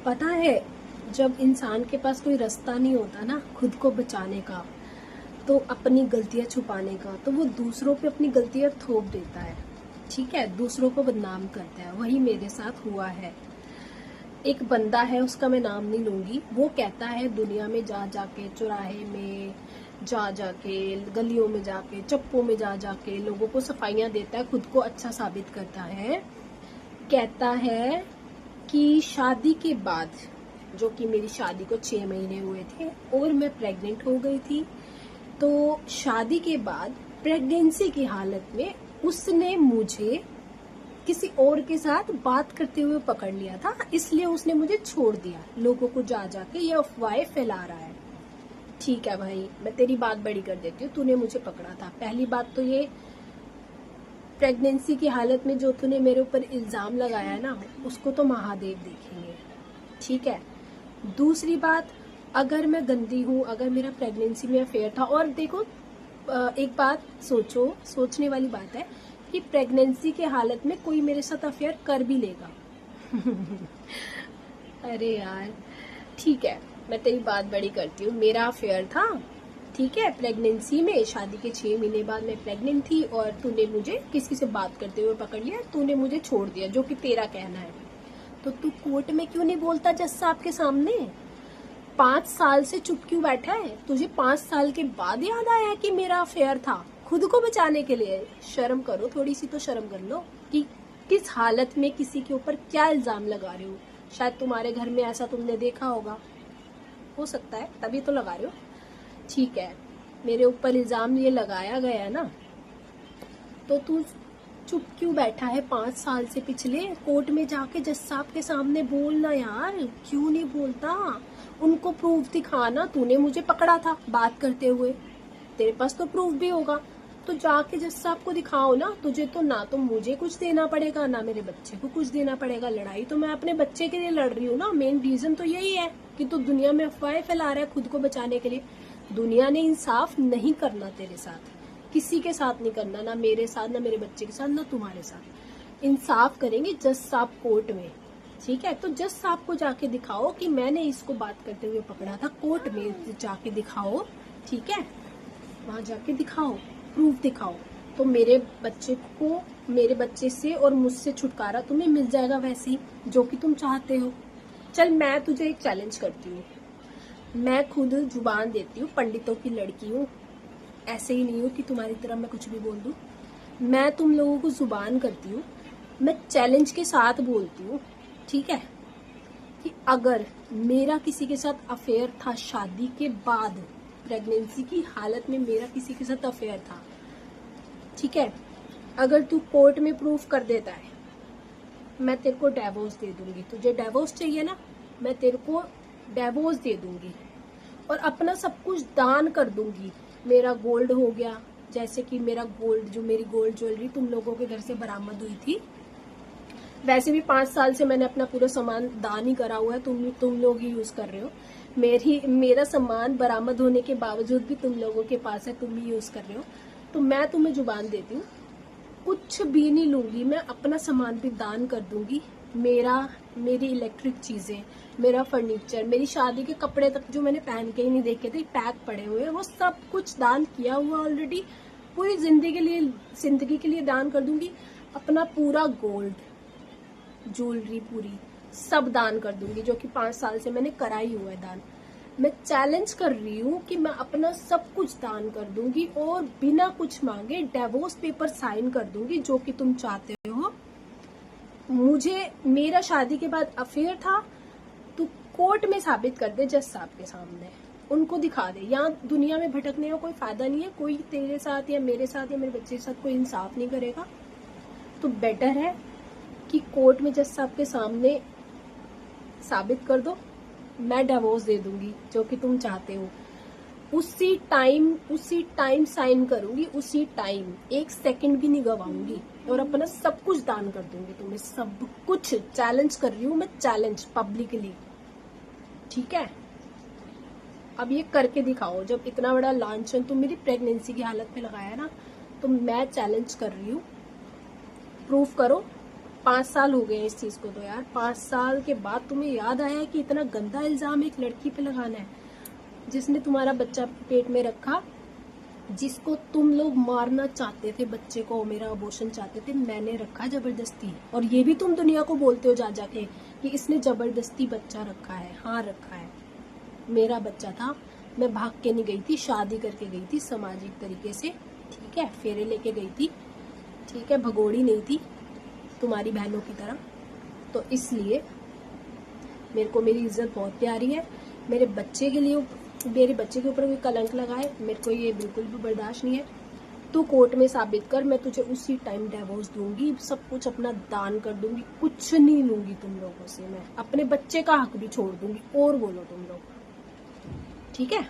पता है, जब इंसान के पास कोई रास्ता नहीं होता ना खुद को बचाने का, तो अपनी गलतियां छुपाने का, तो वो दूसरों पे अपनी गलतियां थोप देता है। ठीक है, दूसरों को बदनाम करता है। वही मेरे साथ हुआ है। एक बंदा है, उसका मैं नाम नहीं लूंगी, वो कहता है दुनिया में जा जाके, चौराहे में जा जाके, गलियों में जाके, चप्पों में जा जाके लोगों को सफाइयां देता है, खुद को अच्छा साबित करता है। कहता है कि शादी के बाद, जो कि मेरी शादी को 6 महीने हुए थे और मैं प्रेग्नेंट हो गई थी, तो शादी के बाद प्रेगनेंसी की हालत में उसने मुझे किसी और के साथ बात करते हुए पकड़ लिया था, इसलिए उसने मुझे छोड़ दिया। लोगों को जा जाके ये अफवाहें फैला रहा है। ठीक है भाई, मैं तेरी बात बड़ी कर देती हूँ, तूने मुझे पकड़ा था। पहली बात तो ये, प्रेगनेंसी की हालत में जो तूने मेरे ऊपर इल्जाम लगाया है ना, उसको तो महादेव देखेंगे। ठीक है। दूसरी बात, अगर मैं गंदी हूँ, अगर मेरा प्रेगनेंसी में अफेयर था, और देखो एक बात सोचो, सोचने वाली बात है कि प्रेगनेंसी के हालत में कोई मेरे साथ अफेयर कर भी लेगा। अरे यार, ठीक है, मैं तेरी बात बड़ी करती हूँ। मेरा अफेयर था, ठीक है, प्रेगनेंसी में, शादी के 6 महीने बाद मैं प्रेग्नेंट थी और तूने मुझे किसी से बात करते हुए पकड़ लिया, तूने मुझे छोड़ दिया, जो कि तेरा कहना है। तो तू कोर्ट में क्यों नहीं बोलता जज साहब के सामने? 5 साल से चुप क्यों बैठा है? तुझे 5 साल के बाद याद आया कि मेरा अफेयर था? खुद को बचाने के लिए शर्म करो, थोड़ी सी तो शर्म कर लो कि किस हालत में किसी के ऊपर क्या इल्जाम लगा रहे हो। शायद तुम्हारे घर में ऐसा तुमने देखा होगा, हो सकता है, तभी तो लगा रहे हो। ठीक है, मेरे ऊपर इल्जाम ये लगाया गया है ना, तो तू चुप क्यों बैठा है 5 साल से? पिछले कोर्ट में जाके जज साहब के सामने बोलना यार, क्यों नहीं बोलता? उनको प्रूफ दिखाना, तूने मुझे पकड़ा था बात करते हुए, तेरे पास तो प्रूफ भी होगा, तो जाके जज साहब को दिखाओ ना। तुझे तो ना तो मुझे कुछ देना पड़ेगा, ना मेरे बच्चे को कुछ देना पड़ेगा। लड़ाई तो मैं अपने बच्चे के लिए लड़ रही हूँ ना। मेन रीजन तो यही है कि तू दुनिया में अफवाहें फैला रहा है खुद को बचाने के लिए। दुनिया ने इंसाफ नहीं करना तेरे साथ, किसी के साथ नहीं करना, ना मेरे साथ, ना मेरे बच्चे के साथ, ना तुम्हारे साथ। इंसाफ करेंगे जज साहब कोर्ट में। ठीक है, तो जज साहब को जाके दिखाओ कि मैंने इसको बात करते हुए पकड़ा था, कोर्ट में जाके दिखाओ। ठीक है, वहां जाके दिखाओ, प्रूफ दिखाओ, तो मेरे बच्चे से और मुझसे छुटकारा तुम्हें मिल जाएगा, वैसे ही जो कि तुम चाहते हो। चल, मैं तुझे एक चैलेंज करती हूँ, मैं खुद जुबान देती हूँ, पंडितों की लड़की हूँ, ऐसे ही नहीं हूँ कि तुम्हारी तरह मैं कुछ भी बोल दूँ। मैं तुम लोगों को जुबान करती हूँ, मैं चैलेंज के साथ बोलती हूँ, ठीक है, कि अगर मेरा किसी के साथ अफेयर था शादी के बाद, प्रेगनेंसी की हालत में मेरा किसी के साथ अफेयर था, ठीक है, अगर तू कोर्ट में प्रूफ कर देता है, मैं तेरे को डिवोर्स दे दूंगी। तुझे डिवोर्स चाहिए ना, मैं तेरे को डिवोर्स दे दूंगी और अपना सब कुछ दान कर दूंगी। मेरा गोल्ड हो गया, जैसे कि मेरा गोल्ड, जो मेरी गोल्ड ज्वेलरी तुम लोगों के घर से बरामद हुई थी, वैसे भी 5 साल से मैंने अपना पूरा सामान दान ही करा हुआ है, तुम लोग ही यूज कर रहे हो। मेरा सामान बरामद होने के बावजूद भी तुम लोगों के पास है, तुम ही यूज कर रहे हो। तो मैं तुम्हें जुबान देती हूँ, कुछ भी नहीं लूंगी, मैं अपना सामान भी दान कर दूंगी। मेरी इलेक्ट्रिक चीजें, मेरा फर्नीचर, मेरी शादी के कपड़े तक जो मैंने पहन के ही नहीं देखे थे, पैक पड़े हुए हैं, वो सब कुछ दान किया हुआ ऑलरेडी। पूरी जिंदगी के लिए दान कर दूंगी। अपना पूरा गोल्ड, ज्वेलरी पूरी सब दान कर दूंगी, जो कि 5 साल से मैंने करा ही हुआ है दान। मैं चैलेंज कर रही हूँ कि मैं अपना सब कुछ दान कर दूंगी और बिना कुछ मांगे डिवोर्स पेपर साइन कर दूंगी, जो कि तुम चाहते हो। मेरा शादी के बाद अफेयर था, तू कोर्ट में साबित कर दे जज साहब के सामने, उनको दिखा दे। यहाँ दुनिया में भटकने का कोई फायदा नहीं है, कोई तेरे साथ या मेरे साथ या मेरे बच्चे के साथ कोई इंसाफ नहीं करेगा। तो बेटर है कि कोर्ट में जज साहब के सामने साबित कर दो, मैं डिवोर्स दे दूंगी, जो कि तुम चाहते हो। उसी टाइम साइन करूंगी, उसी टाइम, 1 सेकंड भी नहीं गवाऊंगी और अपना सब कुछ दान कर दूंगी तुम्हें, सब कुछ। चैलेंज कर रही हूँ मैं, चैलेंज पब्लिकली, ठीक है। अब ये करके दिखाओ। जब इतना बड़ा लांछन तुम मेरी प्रेगनेंसी की हालत में लगाया ना, तो मैं चैलेंज कर रही हूँ, प्रूफ करो 5 साल हो गए इस चीज को तो यार, 5 साल के बाद तुम्हें याद आया कि इतना गंदा इल्जाम एक लड़की पे लगाना है जिसने तुम्हारा बच्चा पेट में रखा, जिसको तुम लोग मारना चाहते थे, बच्चे को मेरा अबॉर्शन चाहते थे, मैंने रखा जबरदस्ती। और ये भी तुम दुनिया को बोलते हो जा जाके कि इसने जबरदस्ती बच्चा रखा है। हाँ रखा है, मेरा बच्चा था, मैं भाग के नहीं गई थी, शादी करके गई थी सामाजिक तरीके से, ठीक है, फेरे लेके गई थी, ठीक है, भगोड़ी नहीं थी तुम्हारी बहनों की तरह। तो इसलिए मेरे को मेरी इज्जत बहुत प्यारी है। मेरे बच्चे के लिए, मेरे बच्चे के ऊपर कोई कलंक लगाए, मेरे को ये बिल्कुल भी बर्दाश्त नहीं है। तू कोर्ट में साबित कर, मैं तुझे उसी टाइम डिवोर्स दूंगी, सब कुछ अपना दान कर दूंगी, कुछ नहीं लूंगी तुम लोगों से, मैं अपने बच्चे का हक भी छोड़ दूंगी। और बोलो तुम लोग, ठीक है।